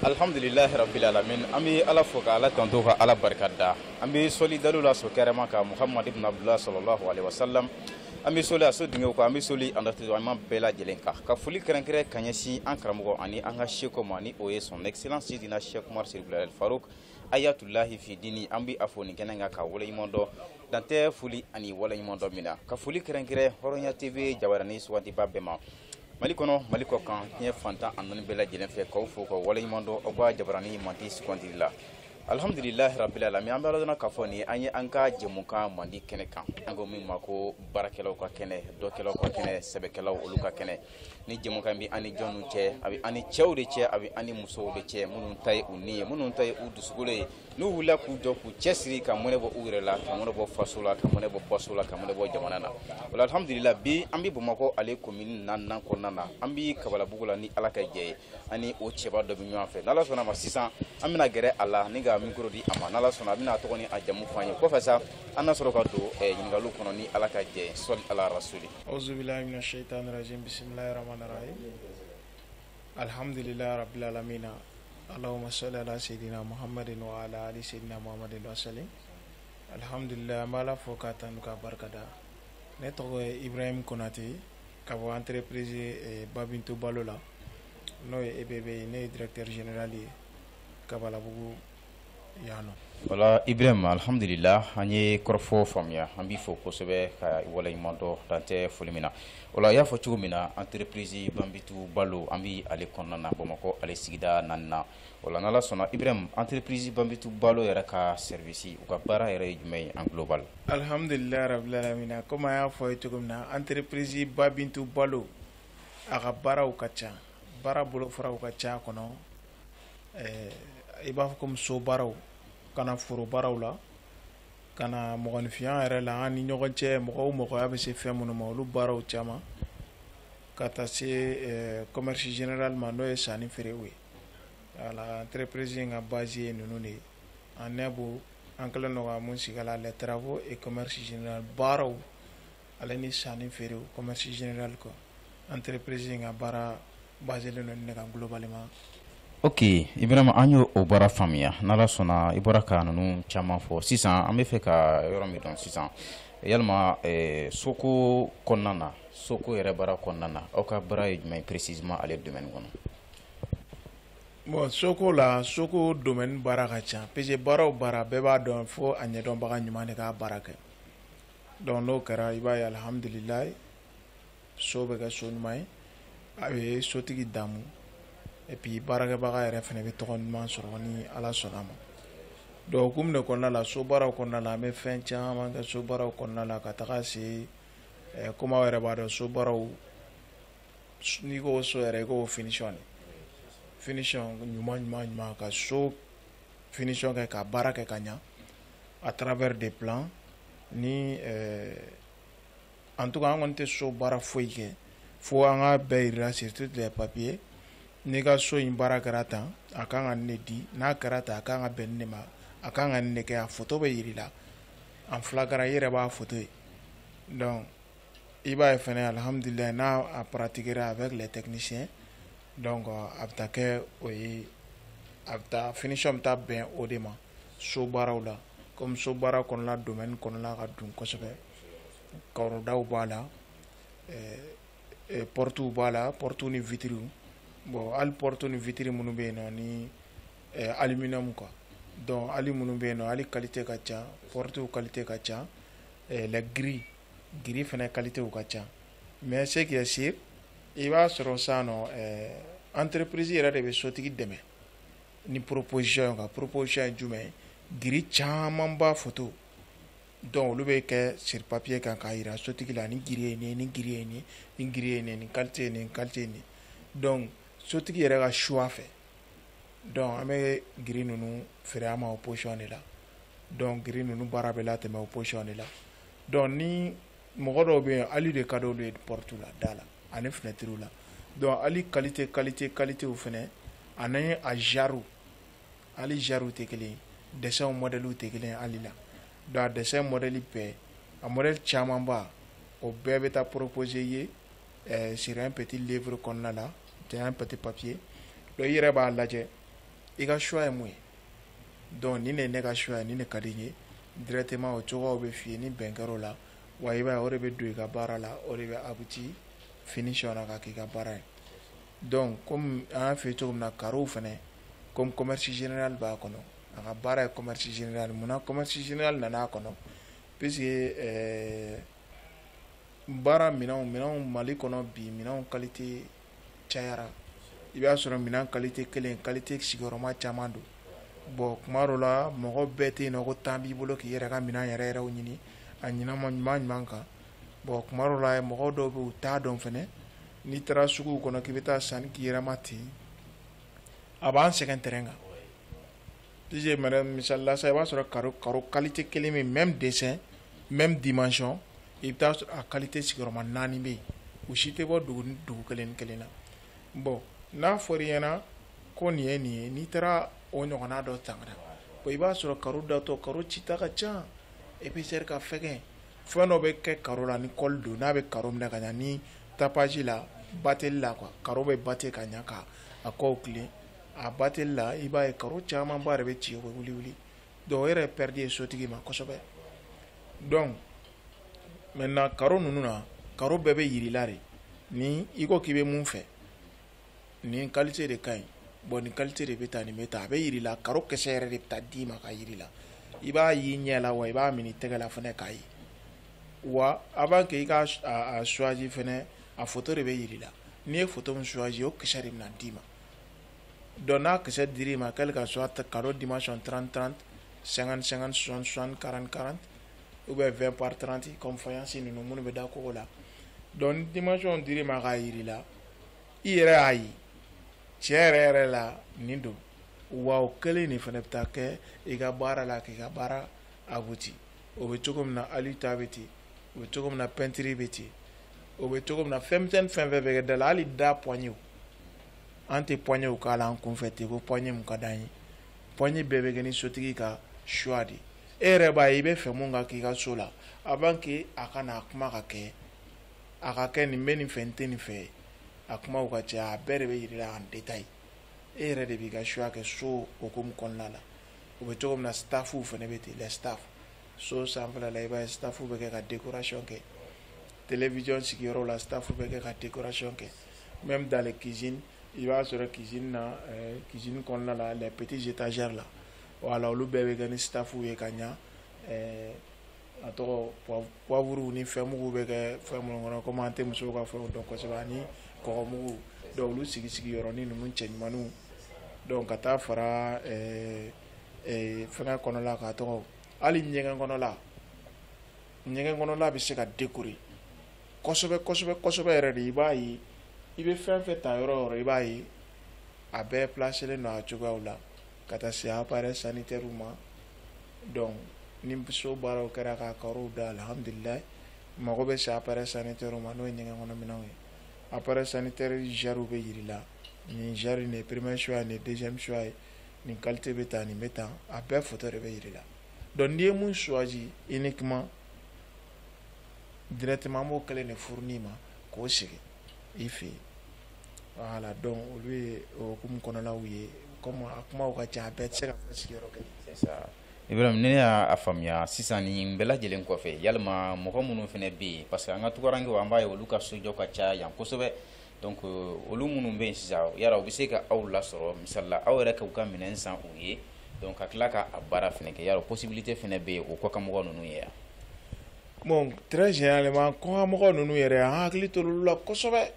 Alhamdulillahi rabbil alamin an bɛ ala fo ka ala tanto ka ala barikada an bɛ soli dalu la so kɛrɛma ka Muhamadu ibn Abdullah sallallahu alaihi wasallam an bɛ soli a so dingɛw kan an bɛ soli an dɔgɔtɔrɔman bɛɛ lajɛlen kan ka foli kɛrɛnkɛrɛn ka ɲɛsin an karamɔgɔ ani an ka seko ma ni o ye son excellence sidina Cheikh Umar Siribulal Faruk ayatullahi fi dini an bɛ a fo nin kɛnɛ kan ka waleɲuman dɔn dan tɛ foli ani waleɲuman dɔn min na ka foli kɛrɛnkɛrɛn Hɔrɔnya TV jabarani sugantiba bɛɛ ma Mali kɔnɔ Mali kɔ kan diɲɛ fantan a naani bɛɛ lajɛlen fɛ k'aw fo ka waleɲuman dɔn aw ka jabarani mandi sugantili la alhamdulillahi rabbil alamin an bɛ ala dɔnna k'a fɔ nin an ye an ka jɛmukan mandi kɛnɛ kan an ko min ma ko baarakɛlaw ka kɛnɛ dɔkɛlaw ka kɛnɛ sɛbɛkɛlaw olu ka kɛnɛ ni jɛmukan bɛ ani jɔnw cɛ a bɛ ani cɛw de cɛ a bɛ ani musow de cɛ minnu ta ye u ni ye minnu ta ye u dusukolo ye n'u wulila k'u jɔ k'u cɛsiri ka mɔnɛ bɔ u yɛrɛ la ka mɔnɛ bɔ faso la ka mɔnɛ bɔ baso la ka mɔnɛ bɔ jamana na wala alhamdulillah bi an bɛ Bamakɔ ale commune naaninan kɔnɔna na an bɛ Kabalabugu la ni ala ka jɛ ye ani o cɛba dɔ bɛ ɲɔgɔn fɛ n'ala sɔnna ma sisan an bɛna gɛrɛ a la ni ka micro di a ma n'ala sɔnna a bɛna a tɔgɔ ni a jamu fɔ an ye kɔfɛ sa an na sɔrɔ ka don ɲininkaliw kɔnɔ ni ala ka jɛ ye sɔli ala rasuli auzubillahi minash shaitani rajim bismillahir rahmanir rahim alhamdulillahi rabbil alamin allahumma salli ala sayidina muhammadin wa ala ali sayidina muhammadin wa sallim alhamdulillah mala fo ka tanu ka barkada ne tɔgɔ ye Ibrahim Konate ka bɔ entreprise Babinto Balo la n'o ye EBB ne ye directeur général ye Kabalabugu yan nɔ. Wala Ibrahim alhamdulillah an ye kɔrɔfɔ faamuya an b'i fo kosɛbɛ ka waleɲuman dɔn dan tɛ foli min na wala y'a fɔ cogo min na entreprise Babinto Balo an bɛ ale kɔnɔna na Bamakɔ ale sigida naaninan wala n'ala sɔnna Ibrahim entreprise Babinto Balo yɛrɛ ka service u ka baara yɛrɛ ye jumɛn ye en global. Alhamdulillah rabbil alamin comme an y'a fɔ ye cogo min na entreprise Babinto Balo a ka baaraw ka ca baara bolofaraw ka ca kɔnɔ i b'a fɔ comme so baaraw kana foro baaraw la kana mɔgɔninfinya yɛrɛ la an ni ɲɔgɔn cɛ mɔgɔw mɔgɔya bɛ se fɛn minnu ma olu baaraw caman ka taa se commerce général ma n'o ye sanni feerew ye voilà entreprise in ka base ye ninnu de ye en nebo an kɛlen don ka mun sigi a la les travaux et commerce général baaraw ale ni sanni feerew commerce général kɔ entreprise in ka baara baselen don ne kan globalement. Ok Ibrahim an y'o baara faamuya n'ala sɔnna i bɔra ka ninnu caman fɔ sisan an bɛ fɛ ka yɔrɔ min dɔn sisan yalima soko kɔnɔna na soko yɛrɛ baara kɔnɔna na aw ka baara ye jumɛn précisément ale domaine kɔnɔ. Bon soko la soko domaine baara ka ca parce que baara o baara bɛɛ b'a dɔn fo a ɲɛdɔnbaga ɲuman de k'a baara kɛ donc n'o kɛra i b'a ye alhamdulillah so bɛ kɛ so ɲuman ye a bɛ sotigi damu et puis baarakɛbaga yɛrɛ fana bɛ tɔgɔ ɲuman sɔrɔ ni ala sɔnna a ma donc hukumu de kɔnɔna la so baaraw kɔnɔna la an bɛ fɛn caman kɛ so baaraw kɔnɔna la ka taga se comme aw yɛrɛ b'a dɔn so baaraw n'i ko so yɛrɛ i ko finition ɲuman ka so finition kɛ ka baara kɛ ka ɲa à travers des plans ni en tout cas an kɔni tɛ so baara foyi kɛ fo an ka bɛɛ yirila sur tous les papiers n'i ka so in baara kɛra tan a kan ka ne di n'a kɛra tan a kan ka bɛn ne ma a kan ka ne kɛ a photo bɛ yir'i la en flagrant i yɛrɛ b'a photo ye donc i b'a ye fɛnɛ alhamdulillah n'a a pratiquera avec les techniciens donc a bɛ taa kɛ o ye a bɛ taa finition bɛ taa bɛn o de ma so baaraw la comme so baara kɔnɔna domaine kɔnɔna ka dun kosɛbɛ kɔrɔdaw b'a la portes b'a la portes ni vitres bon hali porte ni vitre minnu bɛ yen nɔ ni aluminium quoi donc hali minnu bɛ yen nɔ hali qualité ka ca portew qualité ka ca les gris fana qualité ka ca mais ce qui est sûr i b'a sɔrɔ sisan nɔ entreprise yɛrɛ de bɛ sotigi dɛmɛ ni proposition ka proposition ye jumɛn gris caman b'a photo donc olu bɛ kɛ sur papier kan k'a yira sotigi la ni gris ye nin ni gris ye nin ni gris ye nin ni qualité ye nin qualité ye nin donc sotigi yɛrɛ ka choix fɛ donc an bɛ gris ninnu feere an ma o position de la donc gris ninnu baara bɛ latɛmɛ o position de la donc ni mɔgɔ dɔw bɛ yen hali de ka d'olu ye porte la da la ani fenêtre la donc hali qualité fɛnɛ ani a genre hali genre tɛ kelen ye dessin modèle tɛ kelen ye hali la donc a dessin modèle bɛɛ a modèle caman ba o bɛɛ bɛ taa proposer ye sur un petit livre kɔnɔna la c'est un petit papier donc i yɛrɛ b'a lajɛ i ka choix ye mun ye donc ni ne ka choix ye ni ne ka di n ye directement o cogoyaw bɛ f'i ye ni bɛn kɛr'o la wa i b'a ye o de bɛ don i ka baara la o de bɛ abouti finition na ka k'i ka baara ye donc comme an y'a f'i ye cogo min na carreau fɛnɛ comme commerce général b'a kɔnɔ a ka baara ye commerce général munna commerce général nana a kɔnɔ puisque baara minɛnw Mali kɔnɔ bi minɛnw qualité cayara i b'a sɔrɔ minɛn qualité kelen qualité sigiyɔrɔma caman don bon kuma dɔ la mɔgɔ bɛɛ tɛ yen nɔ ko temps b'i bolo k'i yɛrɛ ka minɛn yɛrɛw ɲini a ɲinama ɲuman kan bon kuma dɔ la mɔgɔ dɔw bɛ u t'a dɔn fɛnɛ n'i taara suguw kɔnɔ k'i bɛ taa sanni k'i yɛrɛ ma ten a b'an sɛgɛn terrain kan puisque misali la sa i b'a sɔrɔ carreau qualité kelen bɛ même dessin même dimension i bɛ taa sɔrɔ a qualité sigiyɔrɔma 4 bɛ yen u si tɛ bɔ dugu kelen ni kelen na bon n'a fɔra i ɲɛna ko nin ye nin ye n'i taara o ɲɔgɔnna dɔ tangana bon i b'a sɔrɔ carreau datɔ carreau cita ka ca épaisseur ka fɛgɛn fɛn dɔ bɛ kɛ carreau la ni colle don n'a bɛ carreau minɛ ka ɲa ni tapage la bateli la quoi carreau bɛ bate ka ɲa ka a kɔw tilen a bateli la i b'a ye carreau camanba de bɛ ci o bɛ wuli donc o yɛrɛ ye perte ye sotigi ma kosɛbɛ donc maintenant carreau ninnu na carreau bɛɛ bɛ yirila de ni i ko k'i bɛ mun fɛ nin qualité de ka ɲi bon nin qualité de bɛ taa nin bɛ taa a bɛ yiri la carreau kisɛ yɛrɛ de bɛ taa d'i ma ka yiri la i b'a ye ɲɛ la wa i b'a minɛ i tɛgɛ la fɛnɛ k'a ye wa avant que i ka a choisi fɛnɛ a photo de bɛ yiri la n'i ye photo min choisi o kisɛ de bɛna d'i ma donc n'a kisɛ dir'i ma quel que soit carreau dimension 30-30 50-50 60-60 40-40 ou bien 20 par 30 comme faïence ninnu minnu bɛ da kogo la donc ni dimension dir'i ma k'a yiri la i yɛrɛ y'a ye tiɲɛ yɛrɛ la nin don wa o kelen nin fana bɛ taa kɛ i ka baara la k'i ka baara abouti o bɛ cogo min na ali ta bɛ ten o bɛ cogo min na peinture bɛ ten o bɛ cogo min na fɛn misɛnnin fɛn fɛn bɛ kɛ da la hali da poignet an tɛ poignet k'a la an kunfɛ ten ko poignet mun ka d'an ye poignet bɛɛ bɛ kɛ ni sotigi ka choix de e yɛrɛ b'a ye i bɛ fɛ mun ka k'i ka so la avant que a ka na a kuma ka kɛ nin bɛ nin fɛ n tɛ nin fɛ a kumaw ka ca a bɛɛ de bɛ yirila en détail e yɛrɛ de b'i ka choix kɛ so hokumu kɔnɔna la o bɛ cogo min na staffuw fana bɛ ten les staff so sanfɛla la i b'a ye staffuw bɛ kɛ ka décoration kɛ télévision sigiyɔrɔ la staffuw bɛ kɛ ka décoration kɛ même dans les cuisines i b'a sɔrɔ cuisine na cuisine kɔnɔna la les petits étagères la voilà olu bɛɛ bɛ kɛ ni staffuw ye ka ɲa a tɔgɔ poivre ni fɛn mugu bɛ kɛ fɛn minnu kɔnɔ komi an tɛ musow ka fɛnw dɔn kosɛbɛ ani kɔgɔmugu donc olu sigi yɔrɔnin ninnu cɛ ɲumanniw donc ka taa fara fɛngɛ kɔnɔla k'a tɔgɔ hali ɲɛgɛn kɔnɔla bɛ se ka décorer kosɛbɛ yɛrɛ de i b'a ye i bɛ fɛn fɛn ta yɔrɔ o yɔrɔ i b'a ye a bɛɛ placelen don a cogoyaw la ka taa se appareil sanitaire ma donc ni so baaraw kɛra ka carreau da alhamdulilayi mago bɛ se appareil sanitaire ma n'o ye ɲɛgɛn kɔnɔ minɛnw ye appareil sanitaire jarw bɛ yiri la nin jar nin ye premier choix nin ye deuxième choix ye nin qualité bɛ taa nin bɛ taa a bɛɛ photo de bɛ yiri la donc n'i ye mun choisi uniquement directement an b'o kelen de fournir ma k'o sigi i fɛ yen voilà donc olu ye o hokumu kɔnɔnaw ye comme a kumaw ka ca a bɛɛ tɛ se ka fɔ sigiyɔrɔ kelen. Ibrahim ne y'a faamuya sisan nin bɛɛ lajɛlen kɔfɛ yalima mɔgɔ minnu fana bɛ yen parce que an ka tukarankew an b'a ye olu ka sojɔ ka ca yan kosɛbɛ donc olu minnu bɛ yen sisan yala u bɛ se ka aw lasɔrɔ misali la aw yɛrɛ k'u ka minɛn san u ye donc ka tila ka a baara fana kɛ yala possibilité fana bɛ yen o kɔkanmɔgɔ ninnu ye yan. Bon très généralement kɔkanmɔgɔ ninnu yɛrɛ an hakili to olu la kosɛbɛ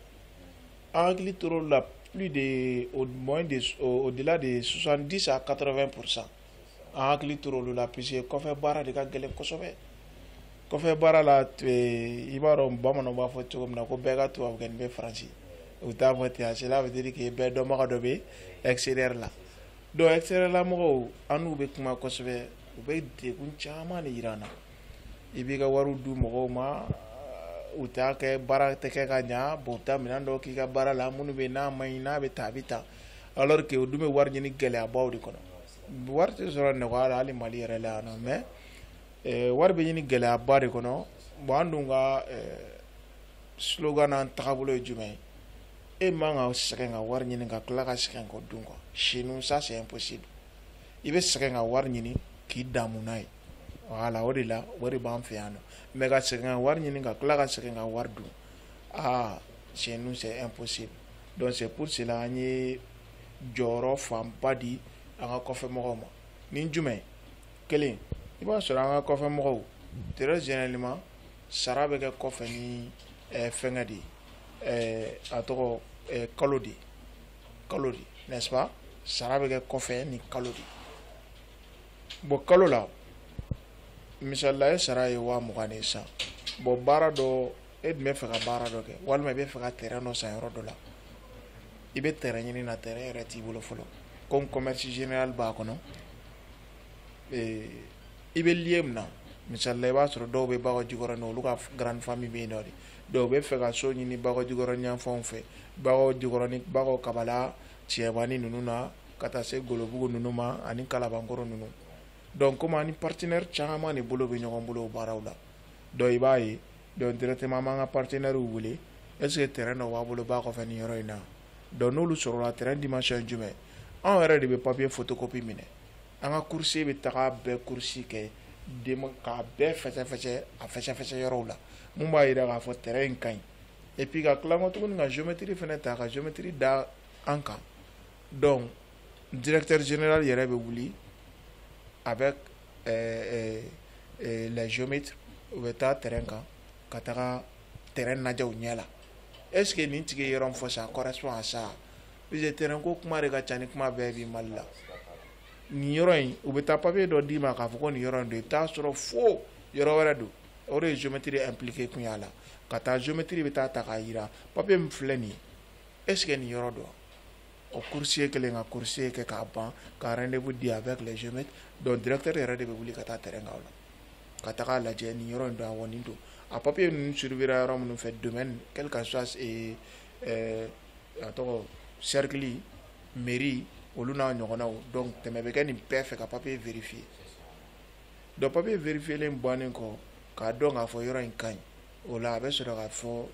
an hakili to olu la plus de au-delà de 70 à 80%. an hakili to olu la puisque kɔfɛ baara de ka gɛlɛn kosɛbɛ kɔfɛ baara la i b'a dɔn bamananw b'a fɔ cogo min na ko bɛɛ ka tubabu kɛ nin bɛ faransi u t'a fɔ ten cela veut dire que bɛɛ dɔnbaga dɔ bɛ extérieur la donc extérieur la mɔgɔw an n'u bɛ kuma kosɛbɛ u bɛ degun caman de yira an na i b'i ka wariw di mɔgɔw ma u t'a kɛ baara tɛ kɛ ka ɲa bon u ta minɛn dɔw k'i ka baara la minnu bɛ n'a ma ɲi n'a bɛ taa a bɛ taa alors que o dun bɛ wari ɲini gɛlɛyabaw de kɔnɔ wari tɛ sɔrɔ nɔgɔya la hali Mali yɛrɛ la yan nɔ mais wari bɛ ɲini gɛlɛyaba de kɔnɔ bon an dun ka slogan n'an tagabolo ye jumɛn ye e man ka sɛgɛn ka wari ɲini ka tila ka sɛgɛn k'o dun quoi. Chez nous ça c'est impossible. I bɛ sɛgɛn ka wari ɲini k'i damu n'a ye. Voilà, o de la o de b'an fɛ yan nɔ. Mais ka sɛgɛn ka wari ɲini ka tila ka sɛgɛn ka wari dun, ah chez nous c'est impossible. Donc c'est pour cela an ye jɔyɔrɔ fanba di an ka kɔfɛmɔgɔw ma. Ni jumɛn? Kelen, i b'a sɔrɔ an ka kɔfɛmɔgɔw très généralement sara bɛ kɛ kɔfɛ ni fɛngɛ de ye, a tɔgɔ kalo de ye, n'est-ce pas? Sara bɛ kɛ kɔfɛ ni kalo de ye. Bon kalo la misalila e sara ye 20,000 de ye sisan, bon baara dɔ e dun bɛ fɛ ka baara dɔ kɛ walima i bɛ fɛ ka terrain dɔ san yɔrɔ dɔ la, i bɛ terrain ɲini na terrain yɛrɛ t'i bolo fɔlɔ, comme commerce général b'a kɔnɔ, i bɛ lieu min na misalila i b'a sɔrɔ dɔw bɛ Bakɔjikɔrɔni olu ka grande famille bɛ yen nɔ de, dɔw bɛ fɛ ka so ɲini Bakɔjikɔrɔni yanfanw fɛ, Bakɔjikɔrɔni Bakɔ Kabala Cɛbani ninnu na ka taa se Golobugu ninnu ma ani Kalabankɔrɔ ninnu. Donc comme ani partenaire caman de bolo bɛ ɲɔgɔn bolo o baaraw la, donc i b'a ye donc directement an b'an ka partenaire wele est ce que terrain dɔ b'a bolo b'a kɔfɛ nin yɔrɔ in na, donc n'olu sɔrɔla terrain dimension jumɛn, anw yɛrɛ de bɛ papier photocopie minɛ, an ka coursier bɛ taga bɛɛ coursier kɛ k'a bɛɛ fɛsɛfɛsɛ a fɛsɛfɛsɛ yɔrɔw la mun b'a jira k'a fɔ terrain in ka ɲi, et puis ka tila kɔ tuguni ka géométrie fɛnɛ ta ka géométrie da an kan. Donc directeur général yɛrɛ bɛ wuli avec les géomètres u bɛ taa terrain kan ka taga terrain lajɛ u ɲɛ la, est ce que nin tigi ye yɔrɔ min fɔ ça correspond à ça, parce que terrain ko kuma de ka ca ni kuma bɛɛ bi Mali la. Nin yɔrɔ in u bɛ taa papier dɔ d'i ma k'a fɔ ko nin yɔrɔ in don, i bɛ taa sɔrɔ fo yɔrɔ wɛrɛ don, o de ye géométrie impliqué kun y'a la, ka taa géométrie bɛ taa ta k'a jira papier min filɛ nin ye est ce que nin yɔrɔ don, o coursier kelen ka coursier kɛ k'a ban ka rendez-vous di avec les géomètres, donc directeur yɛrɛ de bɛ wuli ka taa terrain kan o la ka taga lajɛ nin yɔrɔ in don awɔ nin don, a papier ninnu surveyera yɔrɔ minnu fɛ domaine quel que soit a tɔgɔ cercle mairie olu n'a ɲɔgɔnnaw, donc tɛmɛ bɛ kɛ nin bɛɛ fɛ ka papier vérifier, donc papier vérifielen bannen kɔ k'a dɔn k'a fɔ yɔrɔ in ka ɲi, o la a bɛ sɔrɔ k'a fɔ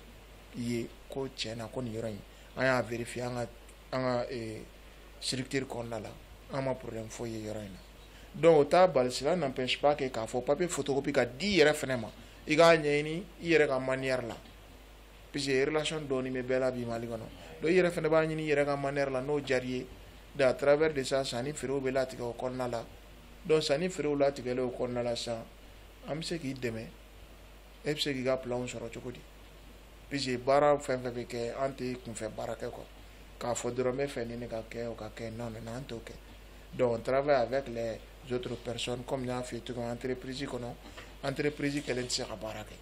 i ye ko tiɲɛna ko nin yɔrɔ in an y'a vérifier an ka structure kɔnɔna la an ma problème foyi ye yɔrɔ in na. Donc o t'a bali cela n'empêche pas que k'a fɔ papier photocopie ka di i yɛrɛ fɛnɛ ma i k'a ɲɛɲini i yɛrɛ ka manière la, puisque relation dɔɔni bɛ bɛɛ la bi Mali kɔnɔ, donc i yɛrɛ fɛnɛ b'a ɲini i yɛrɛ ka manière la n'o diyar'i ye, donc à travers de ça sanni feerew bɛ latigɛ o kɔnɔna la, donc sanni feerew latigɛlen o kɔnɔna la sisan an bɛ se k'i dɛmɛ, e bɛ se k'i ka plan sɔrɔ cogo di, puisque baara fɛn fɛn bɛ kɛ an tɛ kunfɛ baara kɛ quoi, k'a fɔ dɔrɔn n bɛ fɛ nin de ka kɛ o ka kɛ non non an t'o kɛ, donc on travaille avec les autres personnes comme n y'a f'i ye cogo min entreprise kɔnɔ entreprise kɛlen tɛ se ka baara kɛ,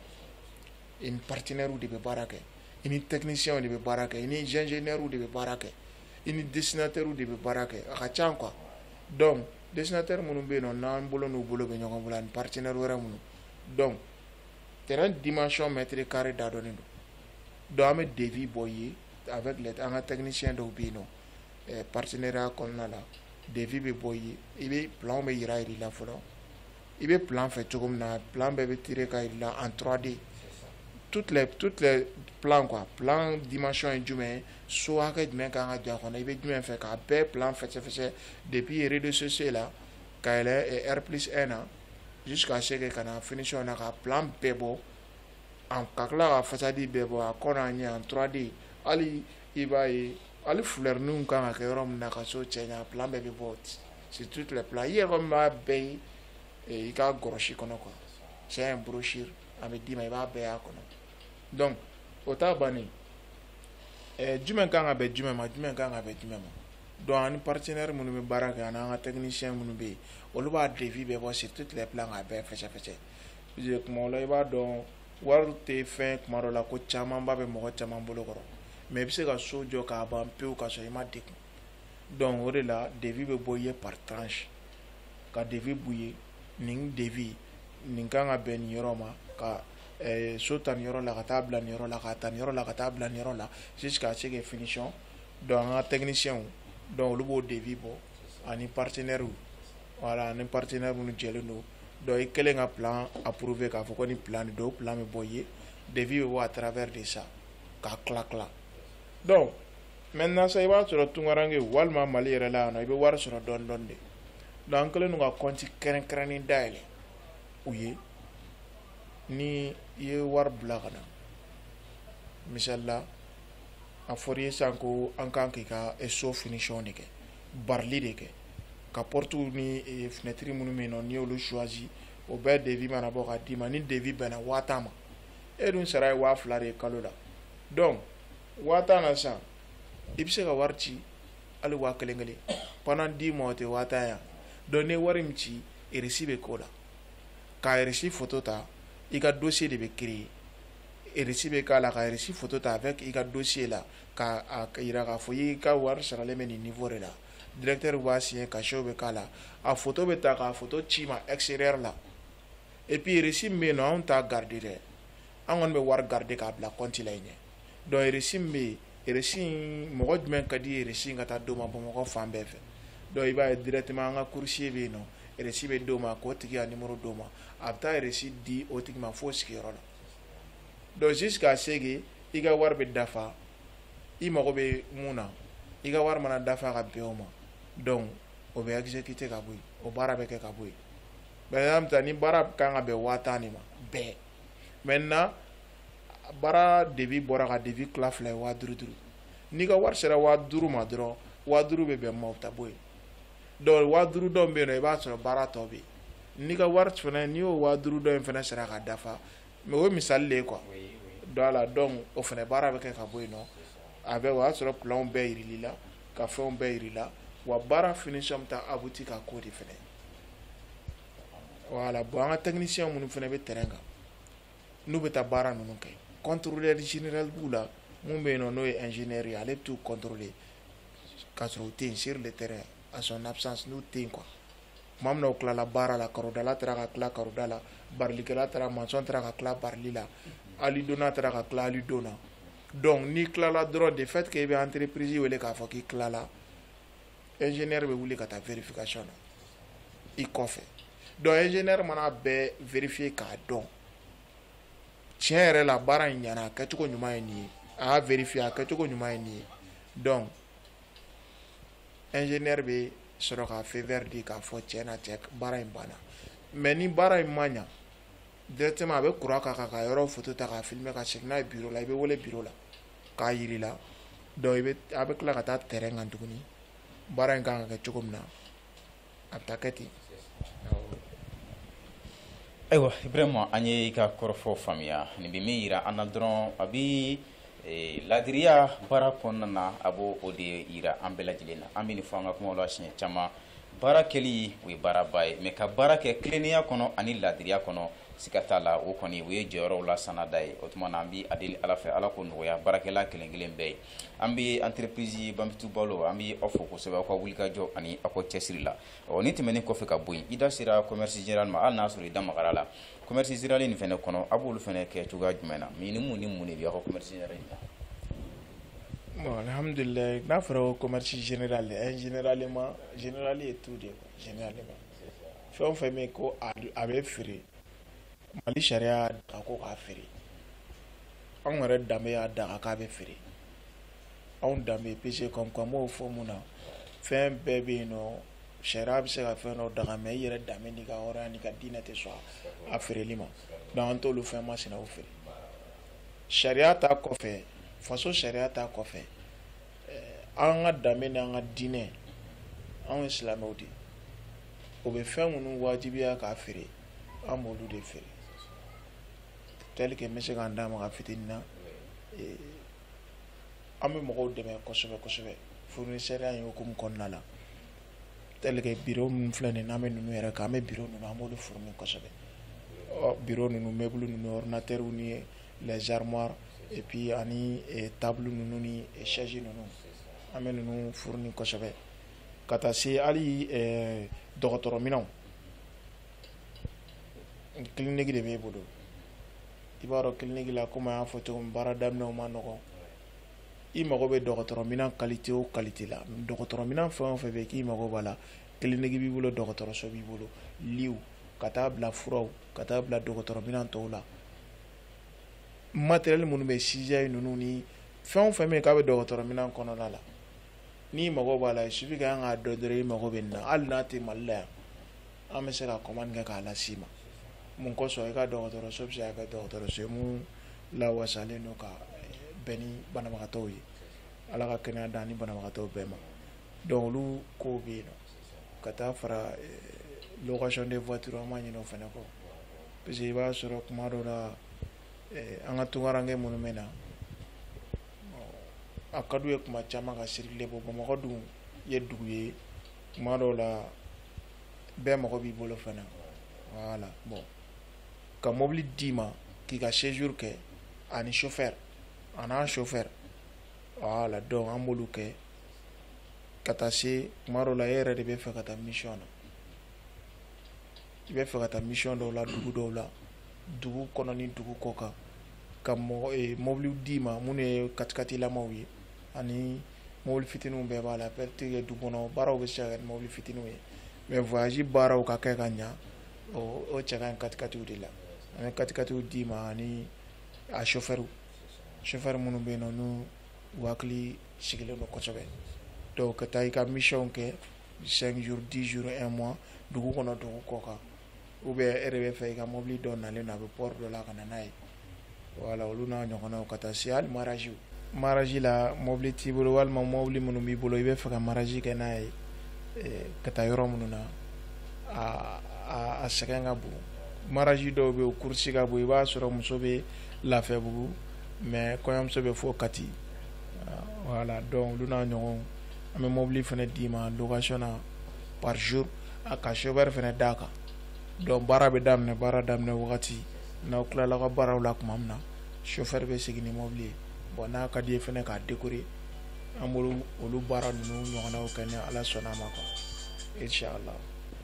i ni partenaire de bɛ baara kɛ, i ni technicien de bɛ baara kɛ, i ni ingénieur de bɛ baara kɛ, i ni dessinateur de bɛ baara kɛ, a ka ca quoi. Donc dessinateur minnu bɛ yen nɔ n'an bolo n'u bolo bɛ ɲɔgɔn bolo ani partenaire wɛrɛ minnu, donc terrain dimension mètre carré da dɔnnen don, donc an bɛ devis bɔ i ye avec les an ka technicien dɔw bɛ yen nɔ partenariat kɔnɔna la, devis bɛ bɔ i ye, i bɛ plan bɛ yira i la fɔlɔ, i bɛ plan fɛ cogo min na plan bɛɛ bɛ tirer ka jira i la en 3D, toutes les plans quoi, plan dimension ye jumɛn ye, so hakɛ jumɛn kan ka jɔ a kɔnɔ, i bɛ jumɛn fɛ k'a bɛɛ plan fɛsɛfɛsɛ depuis rez-de-chaussée la ka yɛlɛ R+1 na jusqu'à ce que ka na finition na ka plan bɛɛ bɔ ka tila ka façade bɛɛ bɔ a kɔ n'a ɲɛ en 3D, hali i b'a ye hali fleurinw kan ka kɛ yɔrɔ min na ka so cɛ ɲa plan bɛɛ bɛ bɔ sur toutes les plans, i yɛrɛ kɔni b'a bɛɛ ye i ka gɔrɔsi kɔnɔ quoi, c'est un brochure a bɛ d'i ma i b'a bɛɛ y'a kɔnɔ. Donc o t'a bannen jumɛn kan ka bɛn jumɛn ma jumɛn kan ka bɛn jumɛn ma, donc ani partenaire minnu bɛ baara kɛ ani an ka technicien minnu bɛ yen olu b'a devis bɛɛ bɔ sur toutes les plans k'a bɛɛ fɛsɛfɛsɛ, puisque tuma dɔ la i b'a dɔn wari tɛ fɛn tuma dɔ la ko camanba bɛ mɔgɔ caman bolo kɔrɔ, mais i bɛ se ka so jɔ k'a ban pewu k'a sɔrɔ i ma degun, donc o de la devis bɛ bɔ i ye par tranche, ka devis b'u ye nin devis nin kan ka bɛn nin yɔrɔ ma ka so ta nin yɔrɔ la ka taa bila nin yɔrɔ la ka ta nin yɔrɔ la ka taa bila nin yɔrɔ la jusqu'à ce que finition, donc an ka technicien donc olu b'o devis bɔ ani partenaire voilà ani partenaire minnu jɛlen don, donc i kɛlen ka plan approuvé k'a fɔ ko ni plan de don o plan bɛ bɔ i ye, devis bɛ bɔ à travers de ça k'a tila tila, donc maintenant sa i b'a sɔrɔ tungarange walima mali yɛrɛ la yan nɔ i bɛ wari sɔrɔ dɔɔni dɔɔni de donc an kɛlen don ka compte kɛrɛnkɛrɛnnen dayɛlɛ u ye ni i ye wari bila ka na misali la a fɔra i ye sisan ko an kan k'i ka so finition de kɛ barili de kɛ ka portes ni fenêtre minnu bɛ yen nɔ n'i y'olu choisi o bɛɛ devis mana bɔ ka d'i ma ni devis bɛnna 5000 ma e dun sara ye 2000 de ye kalo la donc 5000 na sisan i bɛ se ka wari ci hali 1000 pendant 10 mois o tɛ 5000 ye donc ni wari min ci reçu bɛ k'o la ka reçu photo ta i ka dossier de bɛ créer reçu bɛ k'a la ka reçu photo ta avec i ka dossier la ka yira k'a fɔ i ka wari saralen bɛ nin niveau de la directeur b'a signer cachet bɛ k'a la a photo bɛ ta k'a photo ci ma extérieur la et puis reçu min bɛ yen nɔ anw t'a garder dɛ an kɔni bɛ wari garder k'a bila compte la yen donc reçu min bɛ yen reçu in mɔgɔ jumɛn ka di ye reçu in ka taa d'o ma Bamakɔ fan bɛɛ fɛ donc i b'a ye directement an ka coursier bɛ yen nɔ reçu bɛ d'o ma k'o tigi ka numéro d'o ma a bɛ taa reçu di o tigi ma fo sigiyɔrɔ la donc jusqu'à ce que i ka wari bɛ dafa i mago bɛ mun na i ka wari mana dafa ka bɛn o ma donc o bɛ exécuter ka bɔ yen o baara bɛ kɛ ka bɔ yen par exemple ni baara kan ka bɛn 5000 de ma bɛɛ maintenant baara devis bɔra ka devis tila 2 ye 5000 n'i ka wari sera 5000 ma dɔrɔn 5000 bɛ bɛn ma o bɛ taa bɔ yen donc 5000 dɔw bɛ yen nɔ i b'a sɔrɔ baara tɔ bɛ yen n'i ka wari fana n'i y'o 5000 dɔw in fana sera ka dafa mais o ye misali de ye quoi donc la donc o fana baara bɛ kɛ ka bɔ yen nɔ a bɛ o y'a sɔrɔ plan bɛɛ yirili la ka fɛnw bɛɛ yir'i la wa baara finition bɛ taa abouti ka k'o de fana voilà bon an ka technicien minnu fana bɛ terrain kan n'u bɛ taa baara ninnu kɛ contrôleur général b'u la mun bɛ yen nɔ n'o ye ingénieur ye ale bɛ t'u contrôler k'a sɔrɔ u tɛ yen sur le terrain à son absence n'u tɛ yen quoi tuma min na u tilala baara la karodala taara ka tila karoda la barilikɛla taara maçon taara ka tila barili la alidonna taara ka tila alidonna donc n'i tilala dɔrɔn de fait que i bɛ entreprise wele k'a fɔ k'i tilala ingénieur bɛ wuli ka taa vérification na i kɔfɛ donc ingénieur mana bɛɛ vérifier k'a dɔn tiɲɛ yɛrɛ la baara in ɲɛna a kɛcogo ɲuman ye nin ye a y'a vérifier a kɛcogo ɲuman ye nin ye donc ingénieur bɛ sɔrɔ ka feu vert di k'a fɔ tiɲɛ na cɛ baara in banna mais ni baara in ma ɲa directement a bɛ courant k'a kan ka yɔrɔ photo ta k'a filmer ka segin n'a ye bureau la i bɛ wele bureau la k'a yir'i la donc a bɛ tila ka taa terrain kan tuguni baara in kan ka kɛ cogo min na a bɛ taa kɛ ten. ayiwa Ibrahima an ye i ka kɔrɔfɔ faamuya nin bɛ min yira an na dɔrɔn a bɛ ladiriya baara kɔnɔna na a b'o o de yira an bɛɛ lajɛlen na an bɛ nin fɔ an ka kumaw la siɲɛ caman baara kɛli o ye baaraba ye mais ka baara kɛ tilennenya kɔnɔ ani ladiriya kɔnɔ siga t'a la o kɔni o ye jɔyɔrɔw la sanada ye o tuma na an bɛ a deli ala fɛ ala ko nɔgɔya baarakɛla kelen kelen bɛɛ ye an bɛ entreprise Banbitu Balo an bɛ aw fo kosɛbɛ aw ka wulikajɔ ani aw ka cɛsiri la ni tɛmɛnen kɔfɛ ka bɔ yen i da sera commerce général ma hali n'a sɔrɔ i da magara la commerce général nin fɛnɛ kɔnɔ a b'olu fɛnɛ kɛ cogoya jumɛn na mais ni mun de bɛ aw ka commerce général in na. Bon, alhamdulillah n'a fɔra ko commerce général généralement général ye tout de quoi généralement fɛn o fɛn bɛ yen ko a bɛ feere Mali sariya y'a daga ko k'a feere anw yɛrɛ danbe y'a daga k'a bɛ feere anw danbe pese comme an b'o fɔ mun na fɛn bɛɛ bɛ yen nɔ sariya bɛ se ka fɛn dɔ daga mais i yɛrɛ danbe n'i ka hɔrɔnya n'i ka diinɛ tɛ sɔn a feereli ma donc an t'olu fɛn masina o feere sariya ta kɔfɛ faso sariya ta kɔfɛ an ka danbe n'an ka diinɛ anw ye silamɛw de o bɛ fɛn minnu wajibiya k'a feere an b'olu de feere tel que n bɛ se k'an da maga fitinin na an bɛ mɔgɔw dɛmɛ kosɛbɛ kosɛbɛ fournisseur in hukumu kɔnɔna la tel que bureau minnu filɛ nin n'an bɛ ninnu yɛrɛ kan an bɛ bureau ninnu an b'olu fournir kosɛbɛ bureau ninnu meuble ninnu ordinateur ni les armoires et puis ani table ninnu ni chaise ninnu an bɛ ninnu fournir kosɛbɛ ka taa se hali dɔgɔtɔrɔminɛnw clinique de b'e bolo i b'a dɔn clinique la komi an y'a fɔ cogo min baara daminɛw ma nɔgɔn i mago bɛ dɔgɔtɔrɔminɛn qualité o qualité la dɔgɔtɔrɔminɛn fɛn o fɛn bɛ k'i mago b'a la clinique b'i bolo dɔgɔtɔrɔso b'i bolo liw ka taa bila furaw ka taa bila dɔgɔtɔrɔminɛn tɔw la matériel minnu bɛ sixième ninnu ni fɛn o fɛn bɛ yen k'a bɛ dɔgɔtɔrɔminɛn kɔnɔna la ni mago b'a la il suffit que an k'a dɔn dɔrɔn i mago bɛ nin na hali n'a tɛ Mali la yan an bɛ se ka commande kɛ k'a las'i ma mun kosɔn i ka dɔgɔtɔrɔso bɛ se ka kɛ dɔgɔtɔrɔso ye mun lawasalen don ka bɛn ni banabagatɔw ye ala ka kɛnɛya da ni banabagatɔw bɛɛ ma donc olu kow bɛ yen nɔ ka taa fara location de voiture an b'a ɲini o fana kɔ parce que i b'a sɔrɔ kuma dɔw la an ka tunkaranke minnu bɛ na a ka d'u ye kuma caman ka circuler bɔ Bamakɔ dun ye dugu ye kuma dɔw la bɛɛ mago b'i bolo fana voilà bon ka mobili d'i ma k'i ka séjour kɛ ani chauffeur a n'a chauffeur voilà donc an b'olu kɛ ka taa se kuma dɔw la e yɛrɛ de bɛ fɛ ka taa mission na i bɛ fɛ ka taa mission dɔw la dugu dɔw la dugu kɔnɔ ni dugu kɔ kan ka mobiliw d'i ma minnu ye katikatilamanw ye ani mobili fitininw bɛɛ b'a la peut-être du kɔnɔ baaraw bɛ se ka kɛ ni mobili fitininw ye mais voyage baaraw ka kɛ ka ɲa o cɛ ka ɲi katikatiw de la an bɛ katikatiw d'i ma ani a chauffeur minnu bɛ yen nɔ n'u hakili sigilen don kosɛbɛ donc ka taa i ka mission kɛ 5 jours 10 jours 1 mois dugu kɔnɔ dugu kɔ kan ou bien e de bɛ fɛ i ka mobili dɔ nalen don a bɛ port dɔ la ka na n'a ye voilà olu n'a ɲɔgɔnnaw ka taa se hali mariage la mobili t'i bolo walima mobili minnu b'i bolo i bɛ fɛ ka mariage kɛ n'a ye ka taa yɔrɔ minnu na a sɛgɛn ka bon mariage dɔw bɛ yen o course ka bon i b'a sɔrɔ muso bɛ Lafiyabugu mais kɔɲɔmuso bɛ fɔ Kati voilà donc olu n'a ɲɔgɔn an bɛ mobili fana d'i ma location na par jour a ka chauffeur fana d'a kan donc baara bɛ daminɛ wagati n'aw tilala ka baaraw la tuma min na chauffeur bɛ segin ni mobili ye bon n'a ka d'i ye fana k'a décorer an b'olu baara ninnu ɲɔgɔnnaw kɛ ni ala sɔnna a ma quoi inchallah.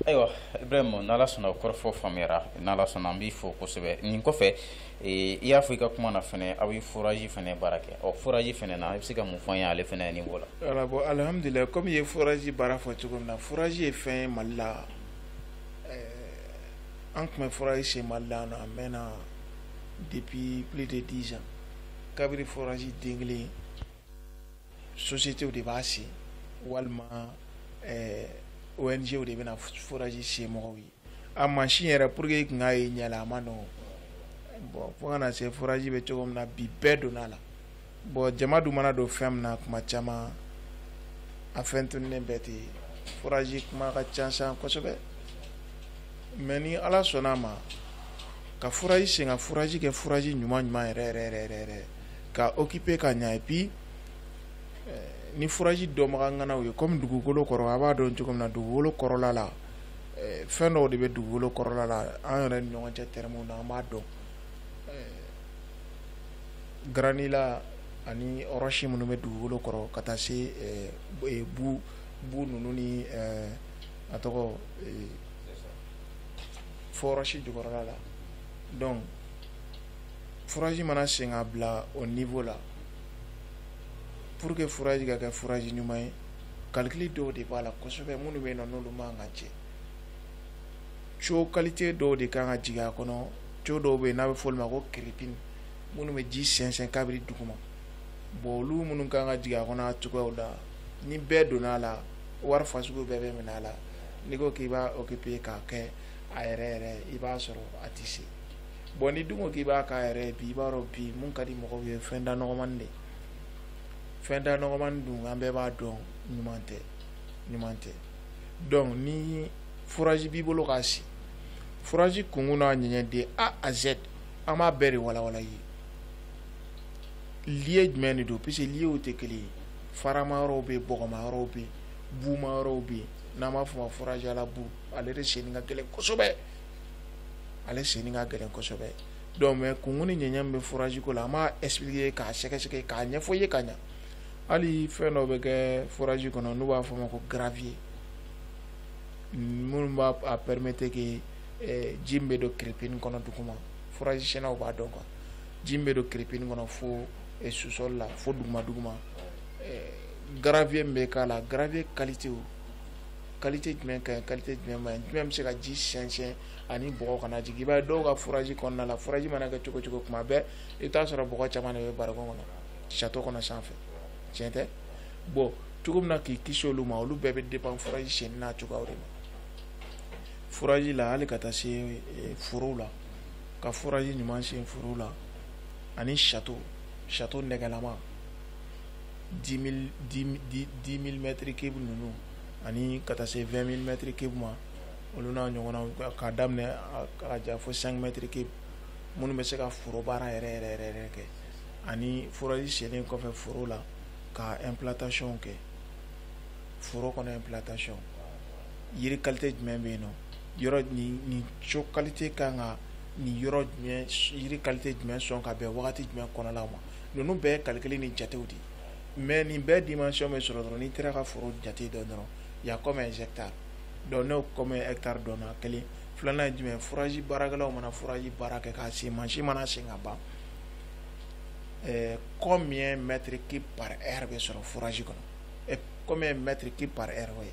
Ayiwa Ibrahim n'ala sɔnna o kɔrɔfɔ faamuyara n'ala sɔnna an b'i fo kosɛbɛ nin kɔfɛ i y'a fɔ i ka kuma na fana aw ye forage fana baara kɛ forage fana na i bɛ se ka mun fɔ an ye ale fana niveau la. voilà bon alhamdulilayi comme i ye forage baara fɔ cogo min na forage ye fɛn ye Mali la an tun bɛ forage sen Mali la a mɛnna depuis plus de 10 ans kabiri forage den kelen sociétés de b'a sen walima ONG de bɛna forage sen mɔgɔw ye a machine yɛrɛ pour que i kun k'a ye ɲɛ la a ma nɔgɔn bon fo kana se forage bɛ cogo min na bi bɛɛ donna la bon jama dun mana don fɛn min na kuma caman a fɛn tununnen bɛɛ tɛ forage kuma ka ca san kosɛbɛ mais ni ala sɔnna a ma ka forage sen ka forage kɛ forage ɲuman yɛrɛ ka occuper ka ɲa et puis ni forage dɔnbaga ŋanaw ye comme dugukolo kɔrɔ a b'a dɔn cogo min na dugukolo kɔrɔla la fɛn dɔw de bɛ dugukolo kɔrɔla la an yɛrɛ ni ɲɔgɔn cɛ termew na an b'a dɔn granila ani ɔrɔsi minnu bɛ dugukolo kɔrɔ ka taa se bu ninnu ni a tɔgɔ fo ɔrɔsi jukɔrɔla la donc forage mana sen ka bila o niveau la pour que forage ka kɛ forage ɲuman ye calcul dɔw de b'a la kosɛbɛ minnu bɛ yen nɔ n'olu man ka cɛ tuyau qualité dɔw de kan ka jigin a kɔnɔ tuyau dɔw bɛ yen n'a bɛ fɔ olu ma ko kiripini minnu bɛ ji sɛnsɛn kabiri duguma bon olu minnu kan ka jigin a kɔnɔ a cogoyaw la ni bɛɛ donna a la wari fasugu bɛɛ bɛ minɛ a la n'i ko k'i b'a occuper k'a kɛ a yɛrɛ i b'a sɔrɔ a tɛ se bon ni dun ko k'i b'a k'a yɛrɛ bi i b'a dɔn bi mun ka di mɔgɔw ye fɛn da nɔgɔmani de fɛn da nɔgɔmani dun an bɛɛ b'a dɔn ɲuman tɛ donc ni forage b'i bolo k'a si forage kunkun n'a ɲɛɲɛ de A à Z an b'a bɛɛ de walawala ye lieu jumɛn de don puisque lieu tɛ kelen ye farama yɔrɔw bɛ yen bɔgɔma yɔrɔw bɛ yen buuma yɔrɔw bɛ yen n'an b'a fɔ ma forage à la boue ale de senni ka gɛlɛn kosɛbɛ donc mais kunkun ni ɲɛɲɛ min bɛ forage ko la an b'a expliquer k'a sɛgɛsɛgɛ k'a ɲɛfɔ i ye ka ɲa hali fɛn dɔw bɛ kɛ forage kɔnɔ n'u b'a fɔ ma ko gravier minnu b'a permettre que ji min bɛ don kiripini kɔnɔ duguma forage sɛnɛw b'a dɔn quoi ji min bɛ don kiripini kɔnɔ fo sous-sol la fo duguma gravier min bɛ k'a la gravier qualité jumɛn ka ɲi qualité jumɛn ma ɲi jumɛn bɛ se ka ji sɛnsɛn ani bɔgɔ kana jigin i b'a ye dɔw ka forage kɔnɔna la forage mana kɛ cogo cogo kuma bɛɛ i bɛ t'a sɔrɔ bɔgɔ caman de bɛ barikon kɔnɔ château kɔnɔ sanfɛ tiɲɛ tɛ bon cogo min na k'i kisi olu ma olu bɛɛ bɛ dépend furaji siyɛnni n'a cogoyaw de ma furaji la hali ka taa se forow la ka furaji ɲuman siyɛn forow la ani château nɛgɛlama 10 000 mètres cubes ninnu ani ka taa se 20 000 mètres cubes ma olu n'a ɲɔgɔnna k'a daminɛ ka ja fo 5 mètres cubes minnu bɛ se ka foro baara yɛrɛ kɛ ani furaji siyɛnnen kɔfɛ foro la ka implantation kɛ foro kɔnɔ implantation yiri qualité jumɛn bɛ yen nɔ yɔrɔ nin so qualité kan ka nin yɔrɔ jumɛn yiri qualité jumɛn sɔn ka bɛn wagati jumɛn kɔnɔla ma ninnu bɛɛ ye calcul ni jatew de mais nin bɛɛ dimension bɛ sɔrɔ dɔrɔn n'i taara ka foro jate dɔn dɔrɔn y a combien hectares donc n'o combien hectares dɔnna kelen filanan ye jumɛn furaji baarakɛlaw mana furaji baara kɛ k'a se mansin mana sen ka ban combien mètres cubes par heure bɛ sɔrɔ furaji kɔnɔ et combien mètres cubes par heure o ye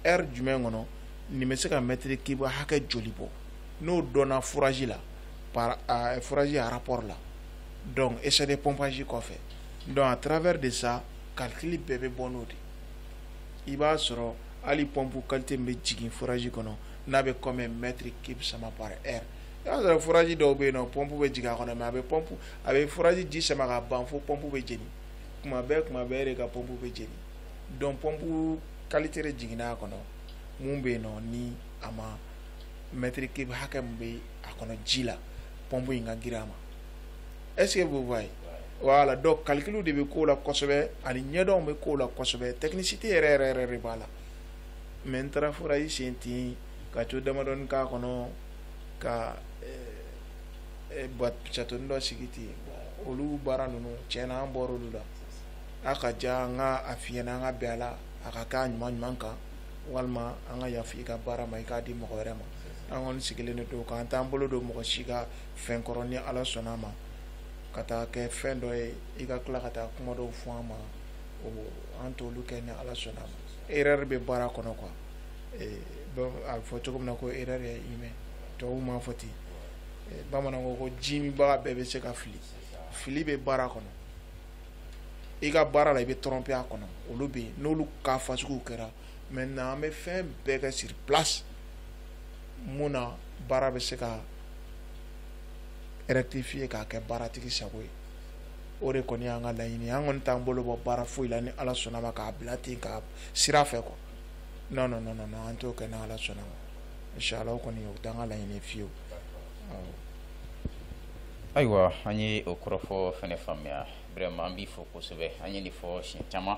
heure jumɛn kɔnɔ nin bɛ se ka mètre cube hakɛ joli bɔ n'o dɔnna furaji la par furaji à rapport la donc essai de pompage kɔfɛ donc à travers de ça calcul bɛɛ bɛ bɔ n'o de i b'a sɔrɔ hali pompe qualité min bɛ jigin furaji kɔnɔ n'a bɛ combien mètre cube sama par heure i b'a sɔrɔ furaji dɔw bɛ yen nɔ pompe bɛ jigin a kɔnɔ mais a bɛ furaji ji sama ka ban fo pompe bɛ jeni kuma bɛɛ de ka pompe bɛ jeni donc pompe qualité de jiginna a kɔnɔ mun bɛ yen nɔ ni a ma mètre cube hakɛ min bɛ a kɔnɔ ji la pompe in ka girin a ma est ce que vous voyez voilà donc calcul de bɛ k'o la kosɛbɛ ani ɲɛdɔnw bɛ k'o la kosɛbɛ technicité yɛrɛ de b'a la mais n taara furaji sen ten ka co damadɔni k'a kɔnɔ ka château dɔ sigi ten olu baara ninnu tiɲɛna an bɔra olu la a ka ja an ka a f'i ɲɛna an ka bɛn a la a ka k'a ɲuman kan walima an ka yafa i ka baara ma i k'a di mɔgɔ wɛrɛ ma an kɔni sigilen de don k'an t'an bolo don mɔgɔ si ka fɛn kɔrɔ ni ala sɔnna a ma ka taa kɛ fɛn dɔ ye i ka tila ka taa kuma dɔw fɔ an ma an t'olu kɛ ni ala sɔnna a ma erreur bɛ baara kɔnɔ quoi a bɛ fɔ cogo min na ko erreur ye humain tubabuw m'a fɔ ten bamananw ko ji min baga bɛɛ bɛ se ka fili bɛ baara kɔnɔ i ka baara la i bɛ tromper a kɔnɔ olu bɛ yen n'olu ka fasuguw kɛra maintenant an bɛ fɛn bɛɛ kɛ sur place mun na baara bɛ se ka rectifier k'a kɛ baaratigi sago ye o de kɔni y'an ka laɲini an kɔni t'an bolo bɔ baara foyi la ni ala sɔnna ma k'a bila ten ka sira fɛ quoi non an t'o kɛ ni ala sɔnna ma inshallah o kɔni o t'an ka laɲini fiyewu ayiwa an ye o kɔrɔfɔ fɛnɛ faamuya vraiment an b'i fɔ kosɛbɛ an ye nin fɔ siɲɛ caman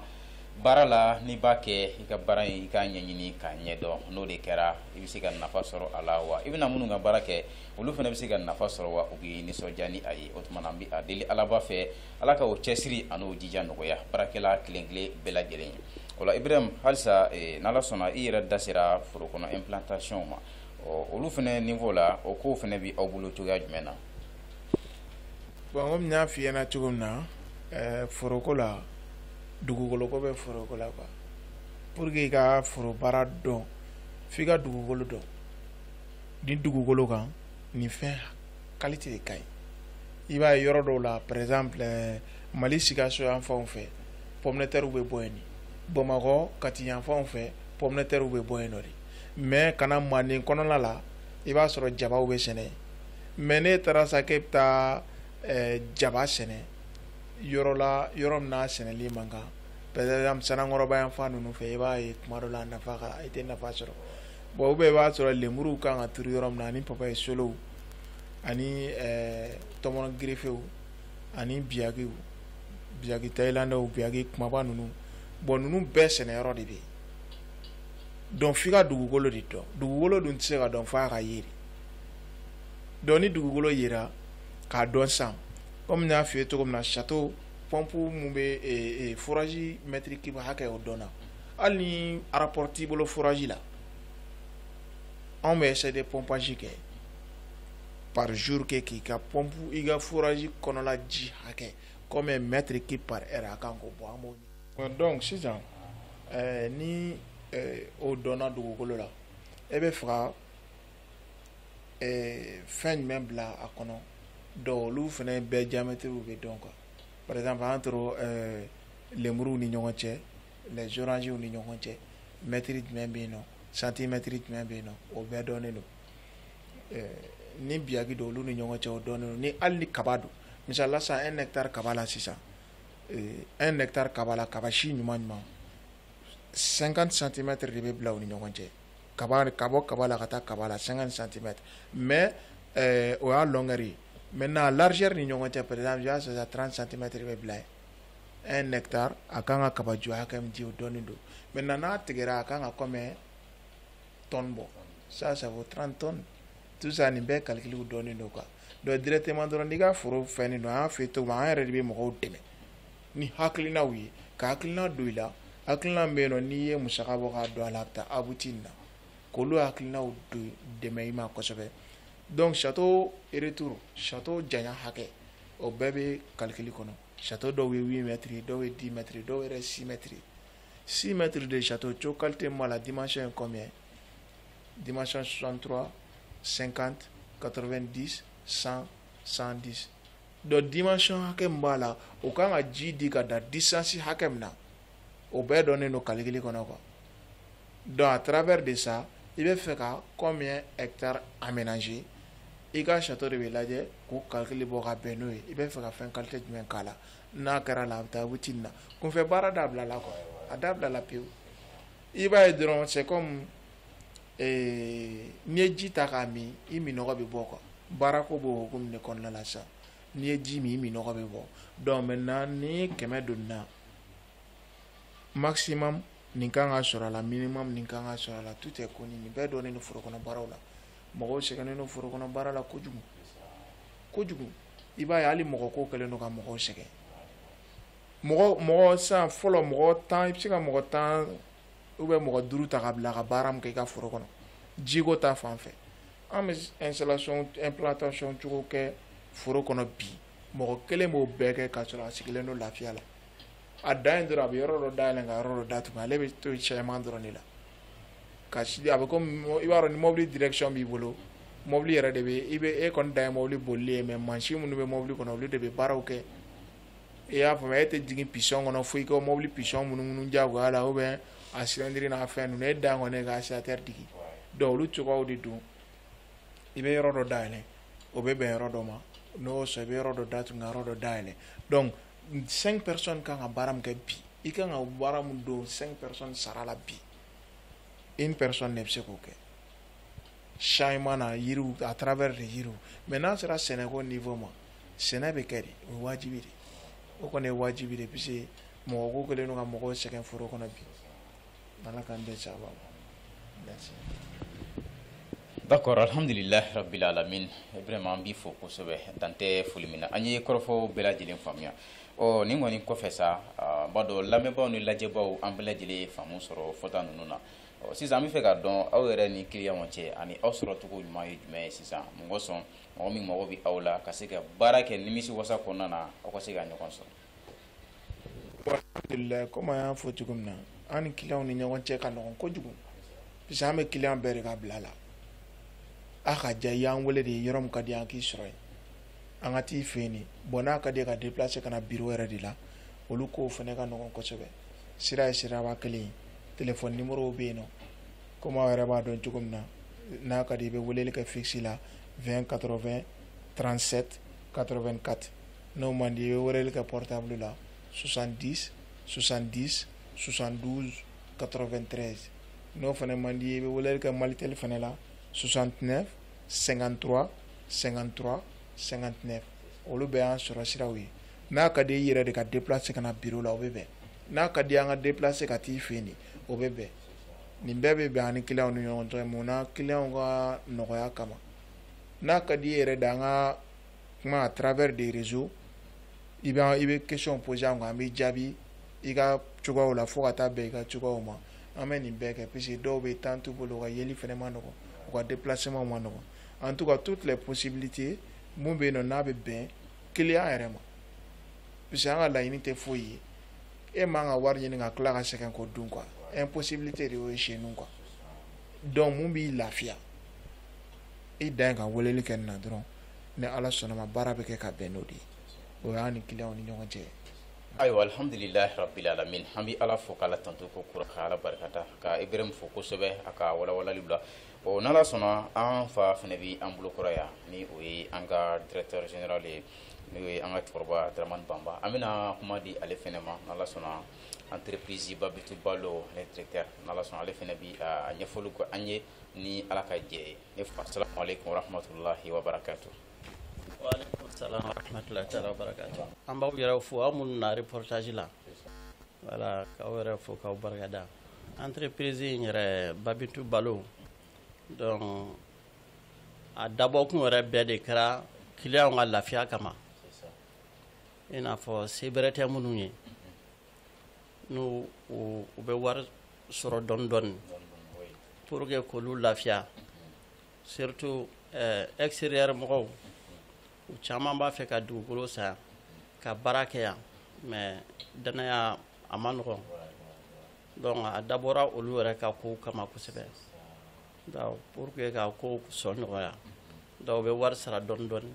baara la n'i b'a kɛ i ka baara in i k'a ɲɛɲini k'a ɲɛdɔn n'o de kɛra i bɛ se ka nafa sɔrɔ a la wa i bɛna minnu ka baara kɛ olu fana bɛ se ka nafa sɔrɔ wa u bɛ nisɔndiya ni a ye o tuma na an bɛ a deli alaba fɛ ala ka o cɛsiri ani o jija nɔgɔya baarakɛla kelen kelen bɛɛ lajɛlen ye o la Ibrahim halisa n'ala sɔnna i yɛrɛ da sera foro kɔnɔ implantation ma olu fana niveau la o kow fana bɛ aw bolo cogoya jumɛn na. bon komi n y'a f'i ɲɛna cogo min na foroko la dugukolo ko bɛ foroko la quoi pour que i ka foro baara dɔn f'i ka dugukolo dɔn ni dugukolo kan nin fɛn qualité de ka ɲi i b'a ye yɔrɔ dɔw la par exemple Mali Sikaso yan fanw fɛ pomme de terre bɛ bɔ yen de Bamakɔ Kati yan fanw fɛ pomme de terre bɛ bɔ yen nɔ de mais kana Manden kɔnɔna la i b'a sɔrɔ jabaw bɛ sɛnɛ mais ne taara sa k'e bɛ taa jaba sɛnɛ yɔrɔ min n'a sɛnɛli man kan par exemple Sanakɔrɔba yan fan ninnu fɛ i b'a ye tuma dɔ la i tɛ nafa sɔrɔ bon i b'a sɔrɔ lemuruw kan ka turu yɔrɔ min na ani papaye solow ani tɔmɔnɔ gerefew ani biyaki tayilandɛw biyaki kumaba ninnu bon ninnu bɛɛ sɛnɛyɔrɔ de bɛ yen donc f'i ka dugukolo de dɔn dugukolo dun tɛ se ka dɔn f'a ka ye de donc ni dugukolo yera k'a dɔn san comme n y'a f'i ye cogo min na château pompe mun bɛ foraji mètre cube hakɛ o dɔnna hali ni rapport t'i bolo foraji la anw bɛ essayer de pompage kɛ par jour kɛ k'i ka pompe i ka foraji kɔnɔla ji hakɛ comme mètre cube par heure a kan k'o bɔ an b'o ɲini donc sisan ni o dɔnna dugukolo la e bɛ fɛ ka fɛn jumɛn bila a kɔnɔ donc olu fana bɛɛ diamètre bɛ dɔn quoi par exemple entre lemuruw ni ɲɔgɔn cɛ les oranges ni ɲɔgɔn cɛ mètre jumɛn bɛ yen nɔ centimètre jumɛn bɛ yen nɔ o bɛɛ dɔnnen don ni biyaki don olu ni ɲɔgɔn cɛ o dɔnnen don ni hali ni kaba don misala sisan 1 hectare kaba la sisan 1 hectare kaba la kaba si ɲuman ɲuman 50 centimètres de bɛ bila u ni ɲɔgɔn cɛ ka bɔ kaba la ka taa kaba la 50 centimètres mais o y'a longueur ye maintenant largeur ni ɲɔgɔn cɛ par exemple y'a sɔrɔ 30 centimètres bɛ bila yen 1 hectare a kan ka kaba ju hakɛ min di o dɔnnen don maintenant n'a tigɛra a kan ka combien tonnes bɔ ça vaut 30 tonnes tout ça nin bɛɛ calcul dɔnnen don quoi donc directement dɔrɔn n'i ka foro fɛnnen don an y'a f'i ye cogo min an yɛrɛ de bɛ mɔgɔw dɛmɛ ni hakilinaw ye ka hakilina don i la hakilina bɛ yen nɔ n'i ye musaka bɔ k'a don a la a bɛ taa abuti nin na k'olu hakilinaw don dɛmɛ i ma kosɛbɛ donc château retour château janya hakɛ o bɛɛ bɛ calcul kɔnɔ château dɔw ye 8 mètres ye dɔw ye 10 mètres ye dɔw yɛrɛ 6 mètres ye 6 mètres de château cogo qualité min b'a la dimension est combien dimension 63 50 90 100 110 donc dimension hakɛ min b'a la o kan ka ji di ka da distance hakɛ min na o bɛɛ dɔnnen don calcul kɔnɔ quoi donc à travers de ça i bɛ fɛ ka combien hectares aménager i ka château de bɛ lajɛ k'o calcul bɔ ka bɛn n'o ye i bɛ fɛ ka fɛn qualité jumɛn k'a la n'a kɛra la a bɛ taa wuti nin na kunfɛ baara dabila la quoi a dabila la pewu i b'a ye dɔrɔn c'est comme n'i ye ji ta k'a min i minɔgɔ bɛ bɔ quoi baara ko b'o hukumu de kɔnɔna la sisan n'i ye ji min i minɔgɔ bɛ bɔ donc maintenant ni 100 donna maximum nin kan ka sɔrɔ a la minimum nin kan ka sɔrɔ a la tout est connu nin bɛɛ dɔnnen don foro kɔnɔ baaraw la mɔgɔw sɛgɛnnen don foro kɔnɔ baara la kojugu kojugu i b'a ye hali mɔgɔ ko kɛlen don ka mɔgɔw sɛgɛn mɔgɔ sisan fɔlɔ mɔgɔ 10 i bɛ se ka mɔgɔ 10 ou bien mɔgɔ 5 ta ka bila ka baara min kɛ i ka foro kɔnɔ jiko ta fan fɛ an bɛ installation implantation cogo kɛ foro kɔnɔ bi mɔgɔ kelen b'o bɛɛ kɛ ka sɔrɔ a sigilen don lafiya la a dan ye dɔrɔn a bɛ yɔrɔ dɔ dayɛlɛn ka yɔrɔ dɔ datugu ale bɛ to cɛman dɔrɔn de la ka a bɛ komi i b'a dɔn ni mobili direction b'i bolo mobili yɛrɛ de bɛ e kɔni dan ye mobili bolili ye mais mansin minnu bɛ mobili kɔnɔ olu de bɛ baaraw kɛ i y'a faamuya e tɛ jigin pisɔn kɔnɔ fo i ka mobili pisɔn munumunu diyagoya la ou bien a cylindre n'a fɛn ninnu e dan kɔni ye ka aspirateur digi donc olu cogoyaw de don i bɛ yɔrɔ dɔ dayɛlɛn o bɛ bɛn yɔrɔ dɔ ma n'o sɔrɔ i bɛ yɔrɔ dɔ datugu ka yɔrɔ dɔ dayɛlɛn donc 5 personnes kan ka baara min kɛ bi i kan ka baara min don 5 personnes sara la bi une personne ne bɛ se k'o kɛ changement na yiriw à travers de yiriw mais n'a sera sɛnɛko niveau ma sɛnɛ bɛ kɛ de o ye wajibi de o kɔni ye wajibi de puisque mɔgɔ ko kɛlen don ka mɔgɔw sɛgɛn foro kɔnɔ bi ala k'an bɛɛ sababa merci. D'accord, alhamdulillah rabbil alamin. Vraiment an b'i fo kosɛbɛ dan tɛ foli min na an ye kɔrɔfɔ bɛɛ lajɛlen faamuya nin kɔni kɔfɛ sa b'a dɔn lamɛnbaaw ni lajɛbaaw an bɛɛ lajɛlen ye faamu sɔrɔ fɔta ninnu na sisan an bɛ fɛ k'a dɔn aw yɛrɛ ni clients cɛ ani aw sɔrɔ cogo ɲuman ye jumɛn ye sisan mɔgɔ sɔn mɔgɔ min mago bɛ aw la ka se ka baara kɛ nimisi wasa kɔnɔna na aw ka se ka ɲɔgɔn sɔrɔ. Alhamdulillah comme an y'a fɔ cogo min na an ni clients ni ɲɔgɔn cɛ ka nɔgɔn kojugu puisque an bɛ client bɛɛ de ka bila la a ka diya i y'an wele de yɔrɔ min ka di an k'i sɔrɔ yen an ka t'i fɛ yen de bon n'a ka di ye ka déplacer ka na bureau yɛrɛ de la olu kow fana ka nɔgɔn kosɛbɛ sira ye siraba kelen ye téléphone numéro bɛ yen nɔ comme aw yɛrɛ b'a dɔn cogo min na n'a ka di i bɛ weleli kɛ fixe la 20 80 37 84 n'o man di i bɛ weleli kɛ portable la 70 70 72 93 n'o fana man di i ye i bɛ weleli kɛ Malitel fana la 69 53 53 59 olu bɛɛ y'an sɔrɔ siraw ye n'a ka di i yɛrɛ de ka déplacer ka na bureau la o bɛ bɛn n'a ka di an ka déplacer ka t'i fɛ yen de o bɛ bɛn nin bɛɛ bɛ bɛn ani clients ni ɲɔgɔn cɛ mun na clients ka nɔgɔya kama n'a ka di i yɛrɛ de an ka kuma à travers des réseaux i bɛ question poser an kan an bɛ jaabi i ka cogoyaw la fo ka taa bɛn i ka cogoyaw ma an bɛ nin bɛɛ kɛ puisque dɔw bɛ temps t'u bolo u ka yeli fana ma nɔgɔn u ka déplacement ma nɔgɔn en tout cas toutes les possibilités mun bɛ yen nɔ n'a bɛ bɛn client yɛrɛ ma puisque an ka laɲini tɛ foyi ye e man ka wari ɲini ka tila ka sɛgɛn k'o dun quoi impossibilité de y'o ye chez nous quoi donc mun b'i lafiya i dan ye ka weleli kɛ nin na dɔrɔn ni ala sɔnna ma baara bɛ kɛ ka bɛn n'o de ye o y'an ni client ni ɲɔgɔn cɛ ayiwa alhamdulilahi rabbil alamin an bɛ ala fo k'ala tanto ko kura ka ala barikada ka ibrahim fo kosɛbɛ a ka walawalali la n'ala sɔnna an fa fana bɛ an bolokɔrɔ yan ni o ye an ka directeur général ye n'o ye an ka cɛkɔrɔba Daramani Banba an bɛna kuma di ale fana ma n'ala sɔnna entreprise Babitu Balo ale directeur n'ala sɔnna ale fana bɛ a ɲɛfɔli kɛ an ye ni ala ka jɛ ye ne fa assalamu alaikum warahmatullahi wabarakatuh. Waalaikum salam warahmatullahi taala wabarakatuh. An b'aw yɛrɛ fo aw minnu na reportage la voilà k'aw yɛrɛ fo k'aw barikada entreprise in yɛrɛ Babitu Balo donc a dabɔkun yɛrɛ bɛɛ de kɛra client ka lafiya kama i n'a fɔ se bɛrɛ tɛ minnu ye n'u u bɛ wari sɔrɔ dɔɔni dɔɔni pour que k'olu lafiya surtout extérieur mɔgɔw u caman b'a fɛ ka dugukolo san ka baara kɛ yan mais danaya a ma nɔgɔn donc a dabɔra olu yɛrɛ ka ko kama kosɛbɛ donc pour que ka ko sɔn nɔgɔya donc u bɛ wari sara dɔɔni dɔɔni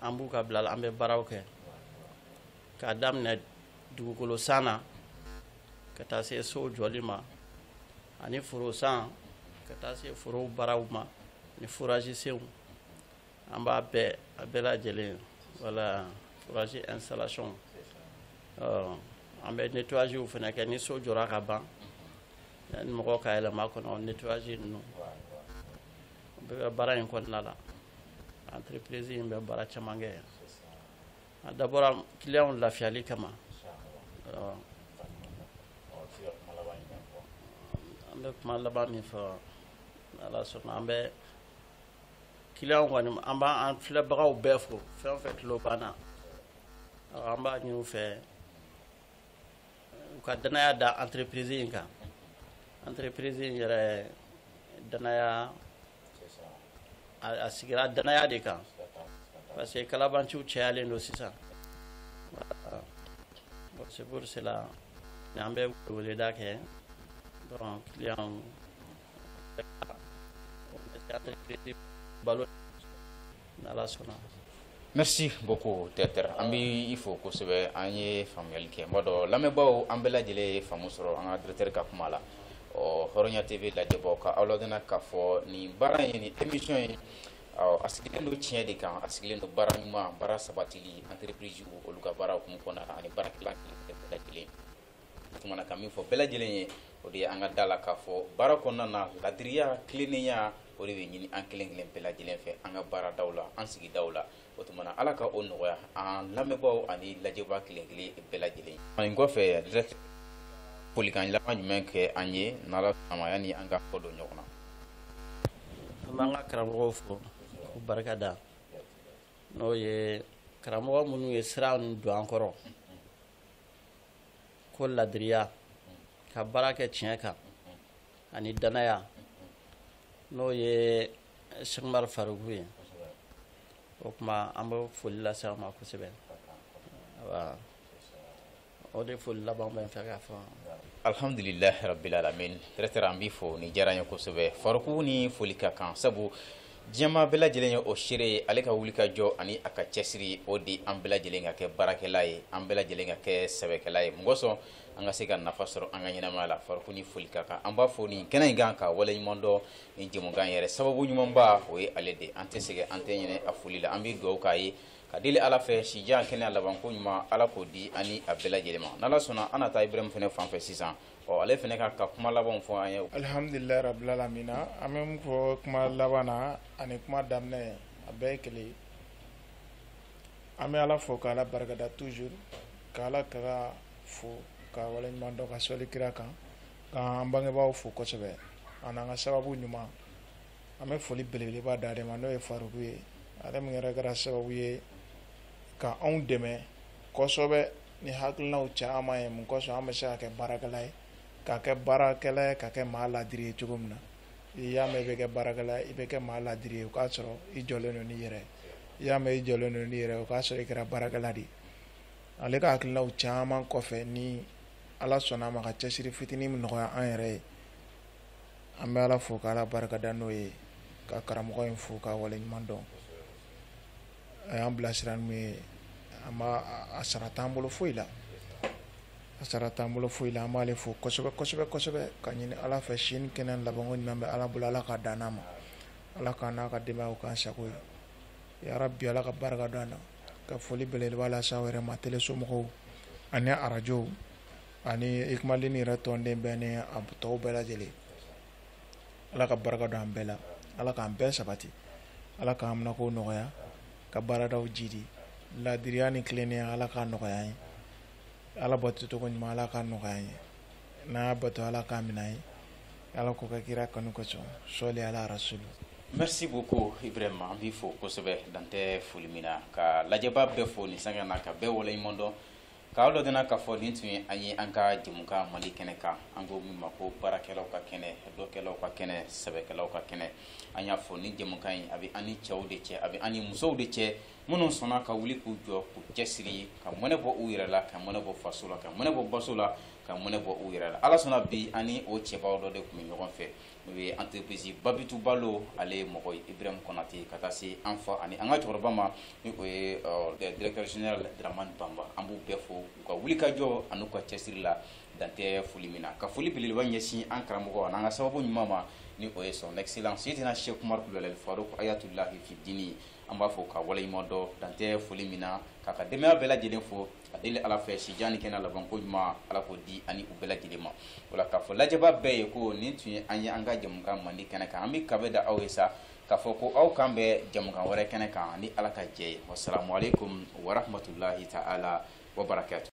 an b'u ka bila la an bɛ baaraw kɛ k'a daminɛ dugukolo san na ka taa se so jɔli ma ani foro san ka taa se foro baaraw ma ni fourage senw an b'a bɛɛ a bɛɛ lajɛlen voilà fourage installation an bɛ nettoyage fana kɛ ni so jɔra ka ban ni mɔgɔ ka yɛlɛma kɔnɔ nettoyage ninnu bɛɛ bɛ baara in kɔnɔna la entreprise in bɛ baara caman kɛ a dabɔra client lafiyali kama an bɛ kuma laban min fɔ ala sɔnna an bɛ client kɔni an b'an filɛbagaw bɛɛ fo fɛn o fɛn tulo banna an b'a ɲini u fɛ u ka danaya da entreprise in kan entreprise in yɛrɛ danaya a sigira danaya de kan parce que kalabanciw cayalen don sisan c'est pour cela an bɛ weleda kɛ donc client Balo n'ala sɔnna. Merci beaucoup directeur an bɛ i fo kosɛbɛ an ye faamuyali kɛ n b'a dɔn lamɛnbaaw an bɛɛ lajɛlen ye faamu sɔrɔ an ka directeur ka kuma la Hɔrɔnya TV lajɛbaaw ka aw ladɔnniya k'a fɔ nin baara in ni émission in a sigilen don tiɲɛ de kan a sigilen don baara ɲuman baara sabatili entreprise olu ka baara hukumu kɔnɔna na ani baarakɛla bɛɛ lajɛlen o tumana ka min fɔ bɛɛ lajɛlen ye o de ye an ka da la k'a fɔ baara kɔnɔna na ladiriya tilennenya o de bɛ ɲini an kelen kelen bɛɛ lajɛlen fɛ an ka baaradaw la an sigidaw la o tumana ala ka o nɔgɔya an lamɛnbaaw ani lajɛbaa kelen kelen bɛɛ lajɛlen nin kɔfɛ direct folikan laban jumɛn kɛ an ye n'ala sɔnna yanni an ka fɔ don ɲɔgɔn na an b'an ka karamɔgɔw fo k'u barika da n'o ye karamɔgɔ minnu ye sira ninnu don an kɔrɔ ko ladiriya ka baara kɛ tiɲɛ kan ani danaya n'o ye Cheikh Umar Faruku ye o kuma an bɛ foli lase a ma kosɛbɛ o de foli laban bɛ n fɛ k'a fɔ alhamdulilahi rabbil alamin directeur an b'i fo ni diyara n ye kosɛbɛ Faruku ni foli ka kan sabu diɲɛmaa bɛɛ lajɛlen ye o seere ye ale ka wuli ka jɔ ani a ka cɛsiri o de an bɛɛ lajɛlen ka kɛ baarakɛla ye an bɛɛ lajɛlen ka kɛ sɛbɛkɛla ye mɔgɔ sɔn an ka se ka nafa sɔrɔ an ka ɲɛnamaya la Faruku ni foli ka kan an b'a fɔ nin kɛnɛ in kan ka waleɲuman dɔn nin jɛmukan yɛrɛ sababu ɲumanba o ye ale de an tɛ sɛgɛn an tɛ ɲinɛ a foli la an bɛ dugawu k'a ye ka deli ala fɛ sijan kɛnɛya labanko ɲuman ala k'o di ani a bɛɛ lajɛlen ma n'ala sɔnna an na taa Ibrahim fɛnɛ fan fɛ sisan ale fɛnɛ ka kuma labanw fɔ an ye alhamdulilahi rabbil alamin an bɛ mun fɔ kuma laban na ani kuma daminɛ a bɛɛ ye kelen an bɛ ala fo k'ala barikada toujours k'ala ka fo ka waleɲuman dɔn ka sɔli kira kan k'an bangebaaw fo kosɛbɛ ani an ka sababu ɲuman an bɛ foli belebeleba d'ale ma n'o ye Faruku ye ale min yɛrɛ kɛra sababu ye ka anw dɛmɛ kosɛbɛ ni hakilinaw caman ye mun kosɔn an bɛ se ka kɛ baarakɛla ye ka kɛ baarakɛla ye ka kɛ maa ladiri ye cogo min na i y'a mɛn i bɛ kɛ baarakɛla ye i bɛ kɛ maa ladiri ye o k'a sɔrɔ i jɔlen don n'i yɛrɛ i y'a mɛn i jɔlen don n'i yɛrɛ o k'a sɔrɔ i kɛra baarakɛla de ye ale ka hakilinaw caman kɔfɛ ni ala sɔnna a ma ka cɛsiri fitinin min nɔgɔya an yɛrɛ ye an bɛ ala fo k'ala barikada n'o ye ka karamɔgɔ in fo ka waleɲuman dɔn a y'an bilasira n'u ye a sara t'an bolo foyi la a sara t'an bolo foyi la an b'ale fo kosɛbɛ kosɛbɛ kosɛbɛ ka ɲini ala fɛ sini kɛnɛ labanko ɲuman bɛ ala bolo ala ka dan n'a ma ala k'a n'a ka denbayaw k'an sago ye ya rabbi ala ka barika don an na ka foli belebeleba lase aw yɛrɛ ma telesomɔgɔw ani arajow ani ikumalini yɛrɛ tɔnden bɛɛ ni a tɔw bɛɛ lajɛlen ala ka barika don an bɛɛ la ala k'an bɛɛ sabati ala k'an minɛkow nɔgɔya ka baaradaw jidi ladiriya ni tilennenya ala k'a nɔgɔya ye ala batocogo ɲuman ala k'a nɔgɔya ye n'a y'a bato ala k'a minɛ ye ala k'o ka kira kanu kosɔn sɔli ala rasulu. Merci beaucoup Ibrahima, an b'i fo kosɛbɛ dantɛ foli min na ka lajɛbaa bɛɛ fo nin sanga na ka bɛɛ waleɲuman dɔn k'aw dɔ dena k'a fɔ nin tun ye an ye an ka jɛmukan Mali kɛnɛ kan an ko min ma ko baarakɛlaw ka kɛnɛ dɔkɛlaw ka kɛnɛ sɛbɛkɛlaw ka kɛnɛ an y'a fɔ nin jɛmukan in a bɛ an ni cɛw de cɛ a bɛ an ni musow de cɛ minnu sɔnna ka wuli k'u jɔ k'u cɛsiri ka mɔnɛ bɔ u yɛrɛ la ka mɔnɛ bɔ faso la ka mɔnɛ bɔ baso la ka mɔnɛ bɔ u yɛrɛ la ala sɔnna bi ani o cɛbaw dɔ de tun bɛ ɲɔgɔn fɛ n'o ye entreprise Babitu Balo ale ye mɔgɔ ye Ibrahima Konate ka taa se an fa ani an ka cɛkɔrɔba ma ni o ye directeur général Dramane Bamba an b'u bɛɛ fo u ka wuli ka jɔ ani u ka cɛsiri la dantɛ foli min na ka foli belebeleba ɲɛsin an karamɔgɔ ani an ka sababu ɲuman ma ni o ye son excellence Seydina Cheikh Umar Kulibali Faruk Ayatullahi fi dini an b'a fɔ ka waleɲuman dɔn dantɛ foli min na k'a ka denbaya bɛɛ lajɛlen fo a deli ala fɛ sijani kɛnɛ labanko ɲuman ala k'o di ani u bɛɛ lajɛlen ma o la k'a fɔ lajɛbaa bɛɛ ye ko nin tun ye an ye an ka jamukan Mandi kɛnɛ kan an bɛ kabe da aw ye sa k'a fɔ ko aw kan bɛ jamukan wɛrɛ kɛnɛ kan ni ala ka jɛ ye wassalamu alaikum wa rahmatullahi ta'ala wa barakatuh.